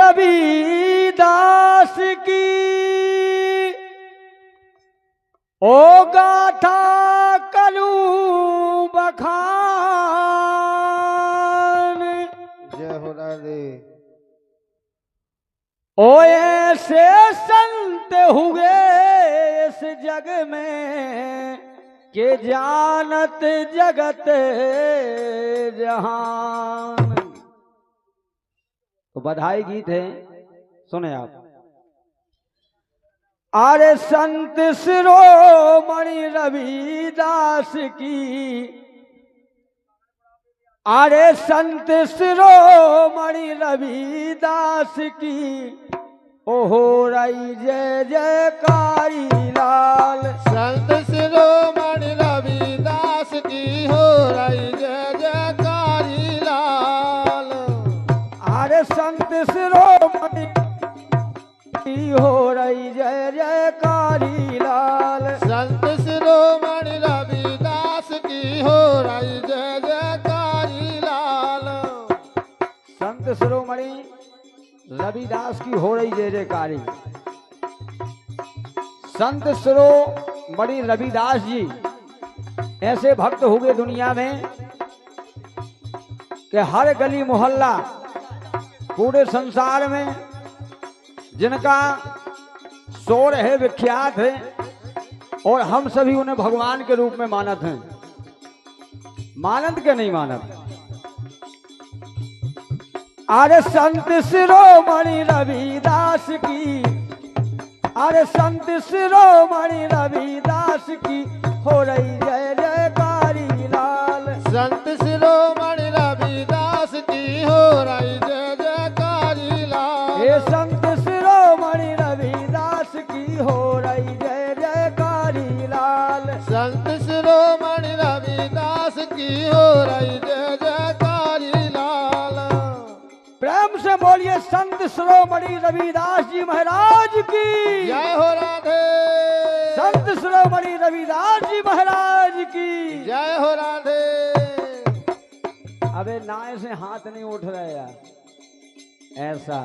रविदास की ओ गाथा करूं बखान। जय हो राधे। ओ ऐसे संत हुए इस जग में के जानत जगत जहान। तो बधाई गीत है, सुने आप। अरे संत शिरोमणि रविदास की, अरे संत शिरोमणि रविदास की ओहो रई जय जयकारी लाल। संत शिरोमणि रविदास की हो रही जय जयकारी लाल। अरे संत शिरोमणि की हो रही जय जयकारी लाल। संत शिरोमणि रविदास की हो रही जय जयकारी लाल। संत शिरोमणि रविदास की हो रही जय जयकारी। संत शिरोमणि रविदास जी ऐसे भक्त हो गए दुनिया में कि हर गली मोहल्ला पूरे संसार में जिनका शोर है, विख्यात है, और हम सभी उन्हें भगवान के रूप में मानत हैं। मानत के नहीं मानत। अरे संत शिरोमणि रविदास की, अरे संत शिरोमणि रविदास की हो रही जय जयकारी लाल। संत शिरोमणि रविदास की हो रही जय जयकारी लाल। हे संत शिरोमणि रविदास की हो रही जय जयकारी लाल। संत शिरोमणि रविदास की हो रही जय जयकारी लाल। प्रेम से बोलिए संत शिरोमणि रविदास जी महाराज की जय हो राधे। संत शिरोमणि रविदास जी महाराज की जय हो राधे। अबे नाय से हाथ नहीं उठ रहे यार, ऐसा।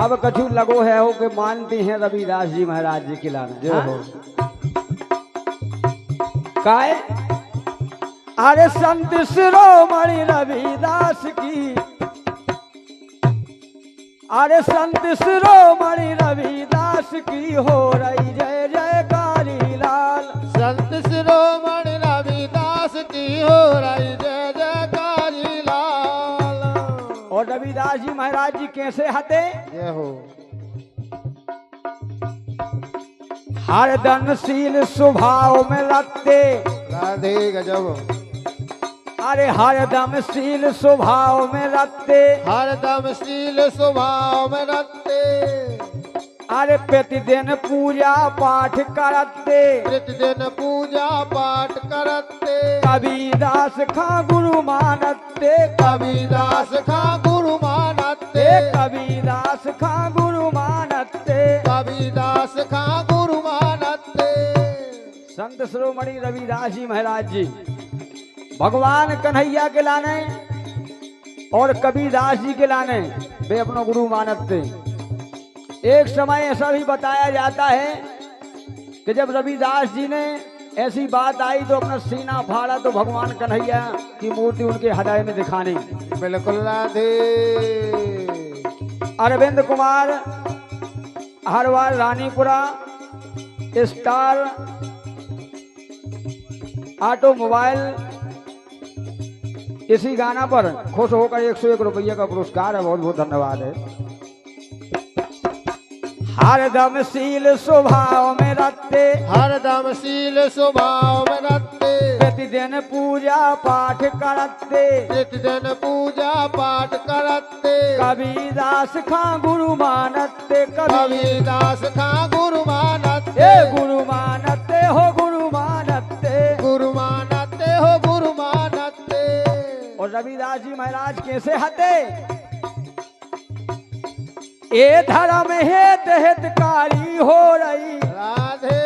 अब कछु लगो है हो कि मानती हैं रविदास जी महाराज जी की लाना। जय हो। काय अरे संत शिरोमणि रविदास की, अरे संत शिरोमणि रविदास की हो रही जय जयकारी लाल। संत शिरोमणि रविदास की हो रही जय जयकारी लाल। और रविदास जी महाराज जी कैसे हते? जय हो। हरदमशील स्वभाव में रखते, राधे गजब। अरे हरदमशील स्वभाव में रखते, हरदम शील स्वभाव में रखते। अरे प्रतिदिन पूजा पाठ करते, प्रतिदिन पूजा पाठ करते। कबीरदास खां गुरु मानते, कबीरदास खां गुरु मानते। कबीरदास खां गुरु मानते। कबीरदास खां गुरु मानते। संत शिरोमणि रविदास जी महाराज जी भगवान कन्हैया के लाने और कबीरदास जी के लाने वे अपना गुरु मानते। एक समय ऐसा भी बताया जाता है कि जब रविदास जी ने ऐसी बात आई तो अपना सीना फाड़ा तो भगवान कन्हैया की मूर्ति उनके हृदय में दिखाने। बिल्कुल राधे। अरविंद कुमार हरवार रानीपुरा स्टार ऑटोमोबाइल इसी गाना पर खुश होकर 101 रुपये का पुरस्कार है। बहुत बहुत धन्यवाद है। हरदमशील स्वभाव में रखते, हरदम शील स्वभाव में रखते। प्रतिदिन पूजा पाठ करते, प्रतिदिन पूजा पाठ करते। कबीरदास खां गुरु मानते। कबीरदास खां गुरु मानते। गुरु मानते हो गुरु मानते। गुरु मानते हो गुरु मानते। और रविदास जी महाराज कैसे हते? ए धर्म हेत हितकारी हो रही, राधे।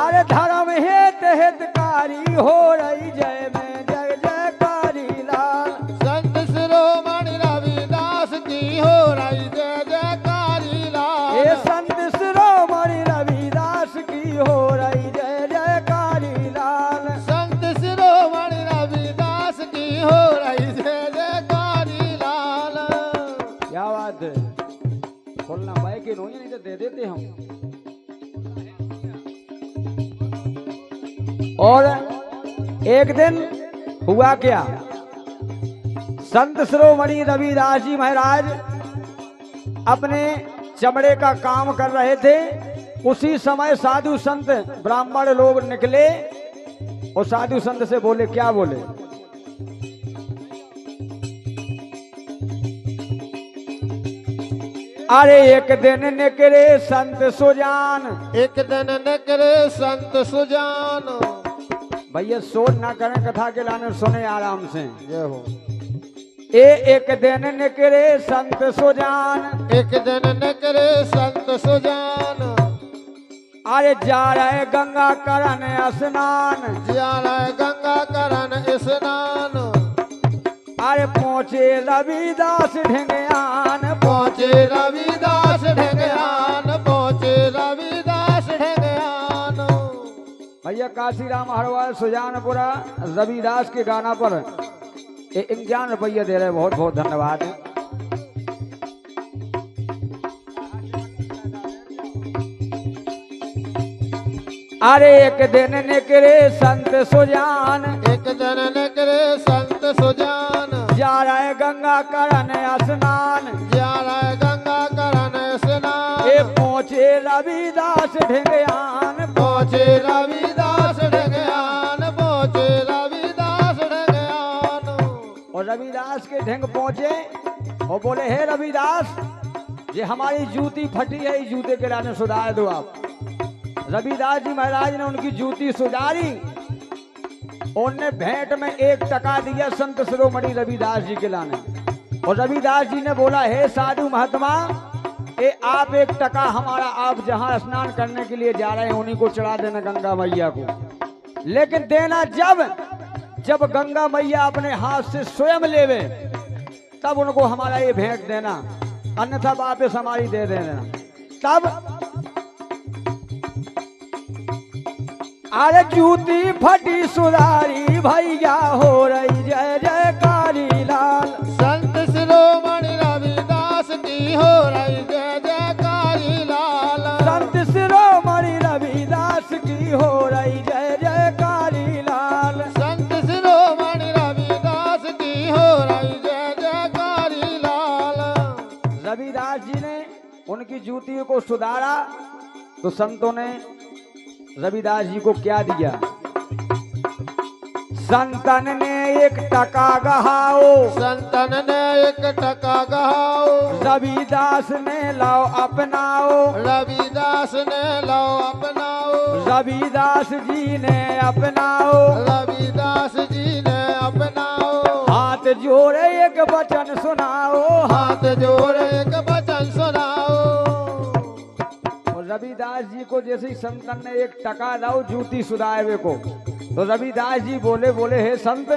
अरे धर्म हेत हितकारी हो रही जय में जय जयकारी लाल। संत शिरोमणि रवि बात है। खोलना भाई कि नहीं तो दे देते हम। और एक दिन हुआ क्या, संत शिरोमणि रविदास जी महाराज अपने चमड़े का काम कर रहे थे। उसी समय साधु संत ब्राह्मण लोग निकले और साधु संत से बोले, क्या बोले, अरे एक दिन निकले संत सुजान, एक दिन निकले संत सुजान। भैया सोच ना करें, कथा के लाने सुने आराम से। जय हो। एक दिन निकले संत सुजान, एक दिन निकले संत सुजान। अरे जा रहे गंगा करन स्नान, जा रहे गंगा करन स्नान। अरे पहुंचे रविदास ढेंगयान, पहुंचे रविदास ढेंगयान, पहुंचे रविदास ढेंगयान। भैया काशीराम हरवाल सुजानपुरा रविदास के गाना पर 51 रुपया दे रहे, बहुत बहुत धन्यवाद। अरे एक दिन निकले संत सुजान, एक दिन निकले संत सुजान। जा रहे गंगा करन स्नान, जा रहे गंगा करन स्नान। पहुंचे रविदास ढेंगयान, पहुंचे रविदास ढेंगयान, पहुंचे रविदास ढेंगयान। और रविदास के ढेंग पहुंचे और बोले, हे रविदास, ये हमारी जूती फटी है, इस जूते के लाने सुधार दो आप। रविदास जी महाराज ने उनकी जूती सुधारी। उनने भेंट में 1 टका दिया संत शिरोमणि रविदास जी के लाने। और रविदास जी ने बोला, हे साधु महात्मा, आप 1 टका हमारा, आप जहां स्नान करने के लिए जा रहे हैं उन्हीं को चढ़ा देना गंगा मैया को। लेकिन देना जब गंगा मैया अपने हाथ से स्वयं लेवे तब उनको हमारा ये भेंट देना, अन्यथा वापस हमारी दे देना। तब अरे जूती फटी सुधारी भैया, हो रही जय जयकारी लाल। संत शिरोमणि रविदास की हो रही जय जयकारी लाल। संत शिरोमणि रविदास की हो रही जय जयकारी लाल। संत शिरोमणि रविदास की हो रही जय जयकारी लाल। रविदास जी ने उनकी जूती को सुधारा तो संतों ने रविदास जी को क्या दिया, संतन ने 1 टका गहाओ, संतन ने 1 टका गहाओ। रविदास ने लाओ अपनाओ, रविदास ने लाओ अपनाओ। रविदास जी ने अपनाओ, रविदास जी ने अपनाओ। हाथ जोड़े 1 वचन सुनाओ, हाथ जोड़े 1 वचन सुनाओ। रविदास जी को जैसे ही संतन ने 1 टका लाओ जूती सुधारवे को, तो रविदास जी बोले, हे संत,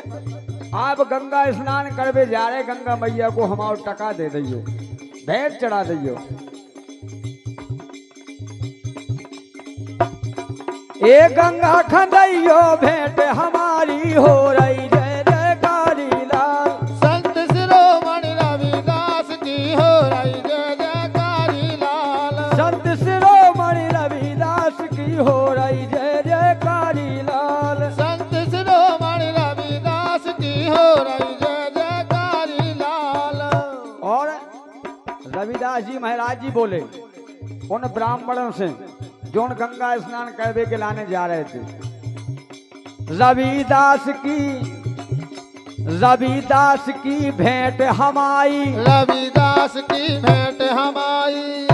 आप गंगा स्नान करवे जा रहे, गंगा मैया को हमारा टका दे दियो, भेंट चढ़ा दियो। ए गंगा खंदैयो भेंट हमारी, हो रही जय जयकारी लाल। संत शिरोमणि रविदास की हो रही जय जयकारी लाल। संत शिरोमणि रविदास की हो रही जय जयकारी लाल। संत शिरोमणि रविदास की हो रही जय जयकारी लाल। और रविदास जी महाराज जी बोले उन ब्राह्मणों से जो उन गंगा स्नान करवे के लाने जा रहे थे, रविदास की भेंट हमारी, रविदास की भेंट हमारी।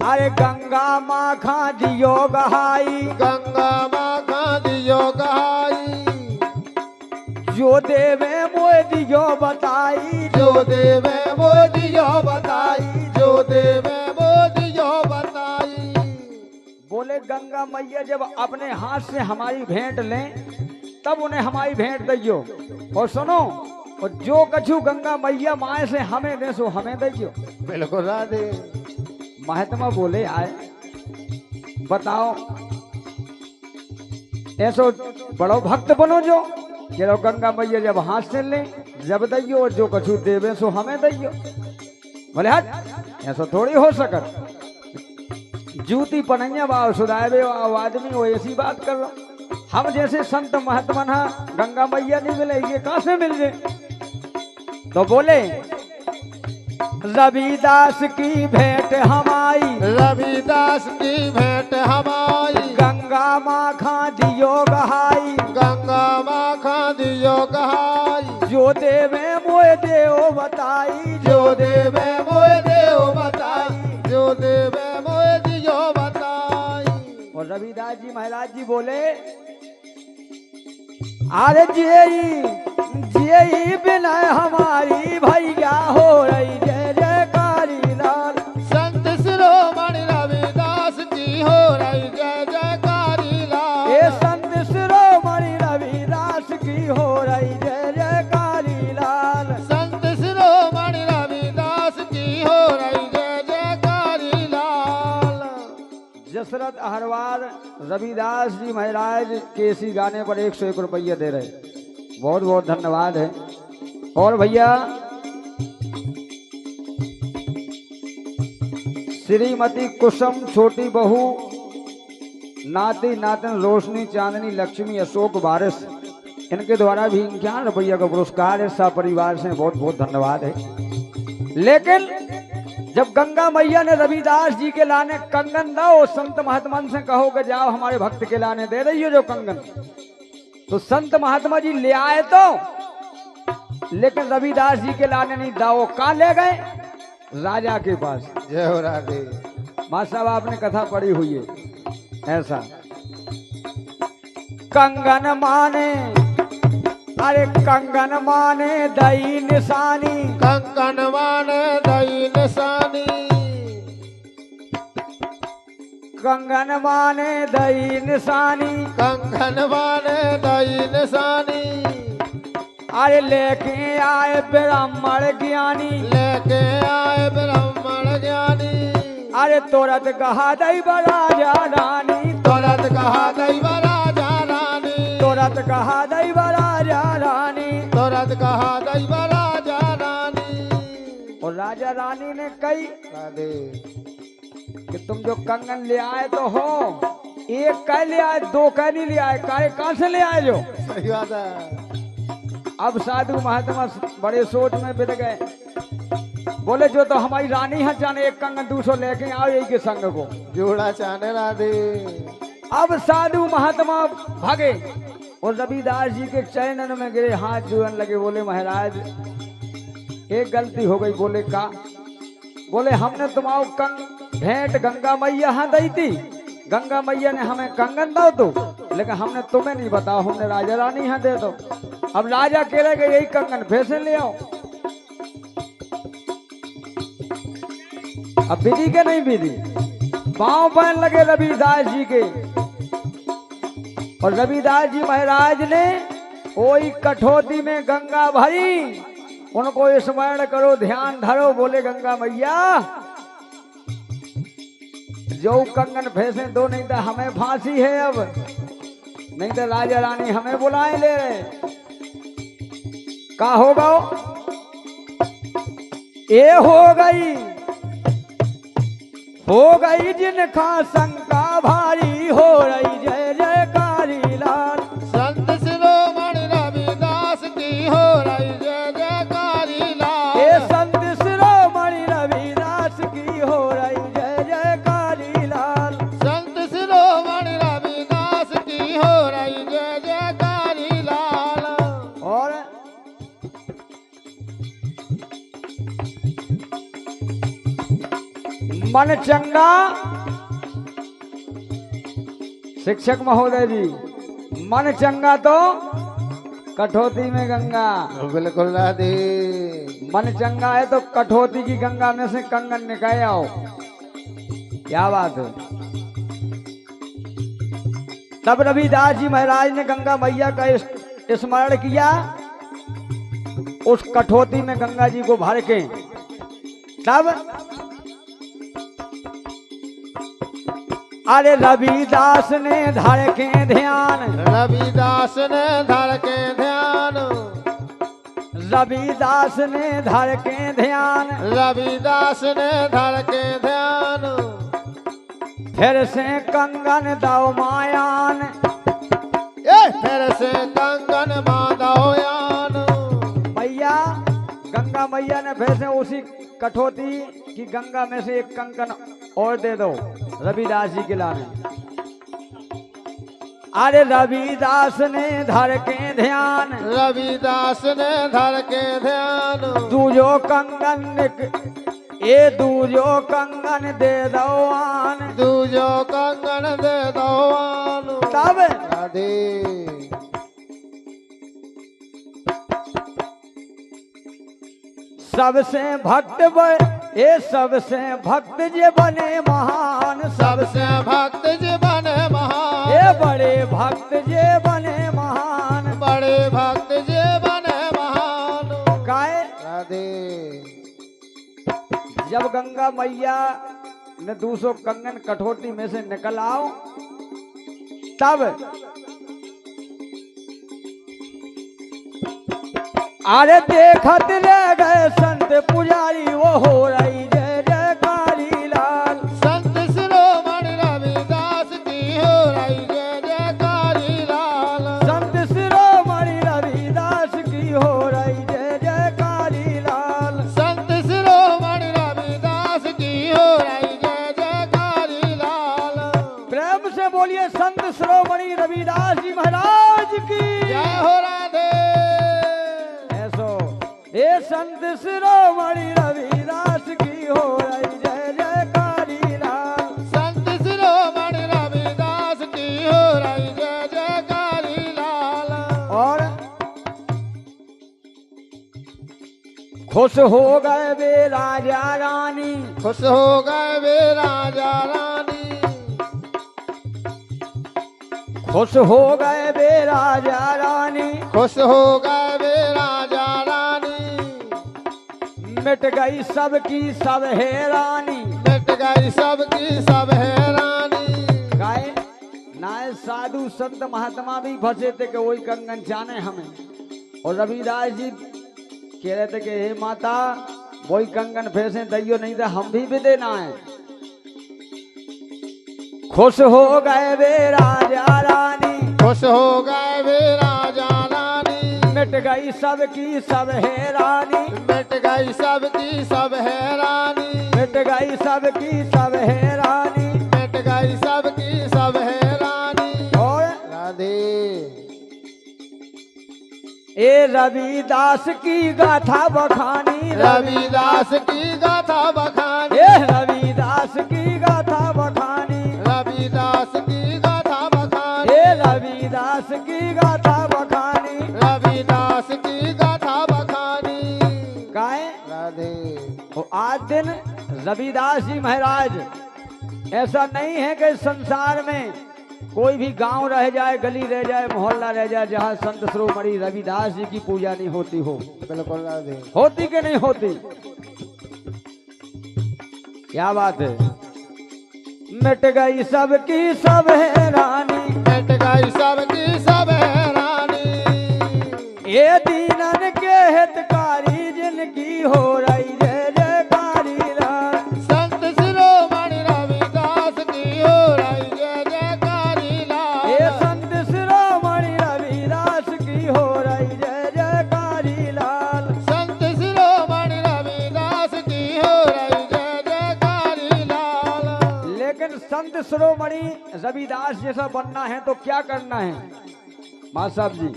अरे गंगा माँ खा दियो गहाई, गंगा माँ खा दियो गहाई। जो देवे मोह दियो बताई, जो देवे मोह दियो बताई। जो देवे मोह दियो बताई। बोले गंगा मैया जब अपने हाथ से हमारी भेंट लें तब उन्हें हमारी भेंट दियो। और सुनो, और जो कछु गंगा मैया माए से हमें दे सो हमें दियो। बिल्कुल राधे। महात्मा बोले, आए बताओ, ऐसो बड़ो भक्त बनो जो गंगा मैया जब हाथ से ले जब दियो, और जो कछु देवे सो हमें दियो। बोले हट, ऐसा थोड़ी हो सकत। जूती पनैया बाव सुधारे आदमी वो ऐसी बात कर रहा। हम जैसे संत महात्मन गंगा मैया नहीं मिले, ये कहां से मिल गए? तो बोले रविदास की भेंट हमारी, रविदास की भेंट हमारी, गंगा माखा दियो गहाई, गंगा माखा दियो गहाई, जो देवे मोय देव बताई, जो देवे मोय देव बताई, जो देवे मोय दियो बताई। और रविदास जी महाराज जी बोले अरे जियई बिना हमारी भैया हो रही जय जयकारी लाल। संत शिरोमणि रविदास की हो रही जय जयकारी लाल। ये संत शिरोमणि रविदास की हो रही जय जयकारी लाल। संत शिरोमणि रविदास की हो रही जय जयकारी लाल। जसरत अहरवार रविदास जी महाराज के इसी गाने पर 101 रुपये दे रहे, बहुत बहुत धन्यवाद है। और भैया श्रीमती कुसुम छोटी बहू नाती नातन रोशनी चांदनी लक्ष्मी अशोक वारिस, इनके द्वारा भी 51 रुपया का पुरस्कार है। सब परिवार से बहुत बहुत धन्यवाद है। लेकिन जब गंगा मैया ने रविदास जी के लाने कंगन दो, संत महात्मा से कहो कि जाओ हमारे भक्त के लाने दे रही हो जो कंगन, तो संत महात्मा जी ले आए तो, लेकिन रविदास जी के लाने नहीं दाओ। कहाँ ले गए? राजा के पास। जय हो राधे। मां साहब आपने कथा पढ़ी हुई है ऐसा। कंगन माने, अरे कंगन माने दई निशानी, कंगन माने दई निशानी, कंगन माने दई निशानी, कंगन माने दई निशानी। अरे लेके आए ब्राह्मण ज्ञानी, लेके आए ब्राह्मण ज्ञानी, अरे तुरंत कहा दई राजा रानी, तुरंत कहा दई राजा रानी, तुरंत कहा दई राजा रानी, तुरंत कहा दई राजा रानी। और राजा रानी ने कही राधे कि तुम जो कंगन ले आए तो हो, एक कह ले आए, दो कह नहीं ले आए, कहाँ से ले आए जो? सही बात है। अब साधु महात्मा बड़े सोच में बिद गए, बोले जो तो हमारी रानी है जाने, एक कंगन दूसरो लेके आओ यही के संग को जोड़ा चाने राधे। अब साधु महात्मा भागे और रविदास जी के चरणन में गिरे, हाथ जोड़ने लगे। बोले महाराज एक गलती हो गई। बोले का? बोले हमने तुम्हारा भेंट गंगा मैया हाँ दी थी, गंगा मैया ने हमें कंगन दो तो, लेकिन हमने तुम्हें नहीं बताओ, हमने राजा रानी हाँ दे दो। अब राजा कह रहे कि यही कंगन फिर से ले आओ। अब विधि के नहीं विधि, पांव पहन लगे रविदास जी के। और रविदास जी महाराज ने वही कठौती में गंगा भरी, उनको स्मरण करो, ध्यान धरो। बोले गंगा मैया जो कंगन फैसे दो, नहीं तो हमें फांसी है, अब नहीं तो राजा रानी हमें बुलाए ले रहे। का होगा? ये हो गई जिनका शंका भारी, हो रही जय जयकारी लाल। संत शिरोमणि रविदास की हो रही जय जयकारी लाल। ये संत शिरोमणि रविदास की हो रही जय जयकारी लाल। संत शिरोमणि रविदास की हो रही जय जयकारी लाल। और मन चंगा शिक्षक महोदय जी, मन चंगा तो कठौती में गंगा। बिल्कुल राधे। मन चंगा है तो कठौती की गंगा में से कंगन निकाल आओ। क्या बात है? तब रविदास जी महाराज ने गंगा मैया का स्मरण किया, उस कठौती में गंगा जी को भर के। तब अरे रविदास ने धर के ध्यान, रविदास ने धर के ध्यान, रविदास ने धर के ध्यान, रविदास ने धर के ध्यान, फिर से कंगन दो मायान, फिर से कंगन माधवयान। मैया गंगा मैया ने फिर से उसी कठौती की गंगा में से एक कंगन और दे दो रविदास जी के लाने। अरे रविदास ने धर के ध्यान, रविदास ने धर के ध्यान, दूजो कंगन ये दूजो कंगन दे दो आन, दूजो कंगन दे दो आन। तब राधे सबसे भक्त ये सबसे भक्त जे बने महान, सबसे भक्त जी बने महान, ये बड़े भक्त जे बने महान। बड़े भक्त जी बने महान। काहे राधे जब गंगा मैया ने 200 कंगन कठौती में से निकल आओ, तब अरे देखत रह गए संत पुजारी, वो हो रही जय जयकारी लाल। संत शिरोमणि रविदास की हो रही जय जयकारी लाल, संत शिरोमणि रविदास की हो रही जय जयकारी लाल। संत शिरोमणि रविदास की हो रही जय जयकारी लाल। प्रेम से बोलिए संत शिरोमणि रविदास जी महाराज की जय हो राधे। ये संत शिरोमणि रविदास की हो रही जय जयकारी लाल। संत शिरोमणि रविदास की हो रही जय जयकारी लाल। और खुश हो गए वे राजा रानी, खुश हो गए वे राजा रानी, खुश हो गए वे राजा रानी, खुश हो गए वे राजा रानी। मिट गई सबकी सब हैरानी, मिट गई सबकी सब हैरानी। गाय नाय साधु संत महात्मा भी फंसे थे कि वही कंगन जाने हमें, और रविदास जी कह रहे थे कि हे माता वही कंगन फिर से दैयो नहीं तो हम भी देना है। खुश हो गए वे राजा रानी, खुश हो गए वे राजा रानी, मिट गई सबकी सब हैरानी, मिट गई सबकी सब हैरानी, मिट गई सबकी सब हैरानी, मिट गई सबकी सब हैरानी। और राधे ए रविदास की गाथा बखानी, रविदास की गाथा बखानी, ए रविदास की गाथा बखानी, रविदास की गाथा बखानी, ए रविदास की गाथा बखानी। रविदास की गाथा बखानी। गाय राधे आज दिन रविदास जी महाराज, ऐसा नहीं है कि संसार में कोई भी गांव रह जाए, गली रह जाए, मोहल्ला रह जाए जहां संत शिरोमणि रविदास जी की पूजा नहीं होती हो। बिल्कुल राधे। होती कि नहीं होती? क्या बात है। मिट गई सबकी सब हैरानी, मिट गई सबकी सब हैरानी, ये दीनन के हितकारी जिनकी हो रही जय जयकारी लाल। संत शिरोमणि रविदास की हो रही जय जयकारी लाल, ये संत शिरोमणि रविदास की हो रही जय जयकारी लाल। संत शिरोमणि रविदास की हो रही जय जयकारी लाल। लेकिन संत शिरोमणि रविदास जैसा बनना है तो क्या करना है मां साहब जी?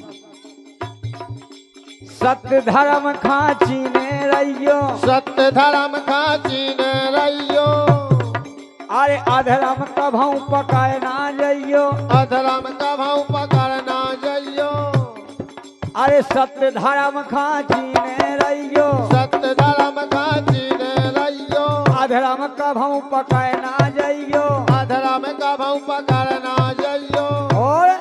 सत्य धर्म खाची ने रहियो, सत्य धर्म खाची ने रहियो, अरे अधर्म कभू पकाए ना जइयो, अधर्म कभू पकड़ ना जइयो, अरे सत्य धर्म खाची ने रहियो, सत्य धर्म खाची ने रहियो, अधर्म कभू पकाए ना जइयो, अधर्म कभू पकड़ ना जइयो, और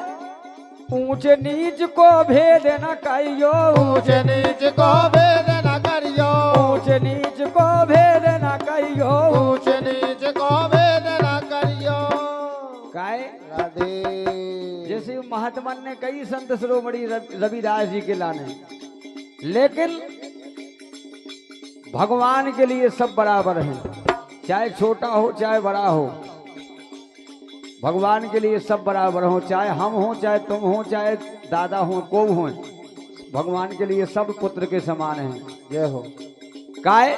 ऊंच नीच को भेद न कहियो, ऊंच नीच को भेद न करियो, ऊंच नीच को भेद न कहियो। ऊंच नीच को भेद न करियो। काय राधे जैसे महात्मा ने कई संत शिरोमणि रविदास जी के लाने, लेकिन भगवान के लिए सब बराबर हैं, चाहे छोटा हो चाहे बड़ा हो। भगवान के लिए सब बराबर हो, चाहे हम हो चाहे तुम हो चाहे दादा हो को हो, भगवान के लिए सब पुत्र के समान हैं। जय हो। काय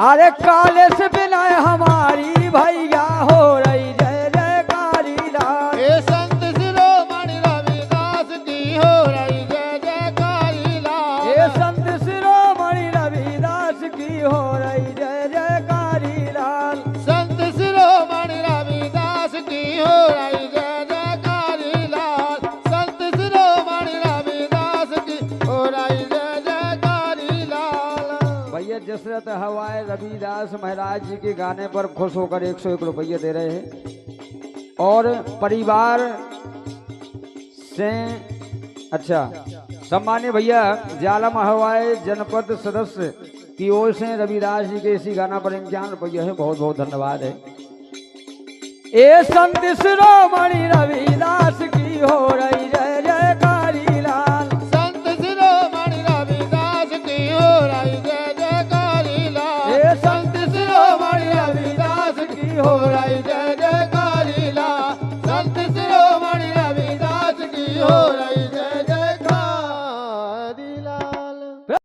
अरे काले से बिना हमारी भैया हो रही जय जयकारी लाल। हे संत शिरोमणि रविदास की हो रही जय जयकारी लाल। ये संत शिरोमणि रविदास की हो रही जय जयकारी लाल। संत शिरोमणि रविदास की हो रही जय जयकारी लाल। संत शिरोमणि रविदास की हो रही जय जयकारी लाल। भैया जसरत हवाए रविदास महाराज जी के गाने पर खुश होकर 101 रुपये दे रहे हैं। और परिवार से अच्छा सम्मान्य भैया जालम हवाए जनपद सदस्य की ओर से रविदास जी के इसी गाना पर 51 रुपये है। बहुत बहुत धन्यवाद है। ए संत शिरोमणि रविदास की हो रही जय जयकारी लाल। संत शिरोमणि रविदास की हो रही जय जयकारी लाल। ए संत शिरोमणि रविदास की हो रही जय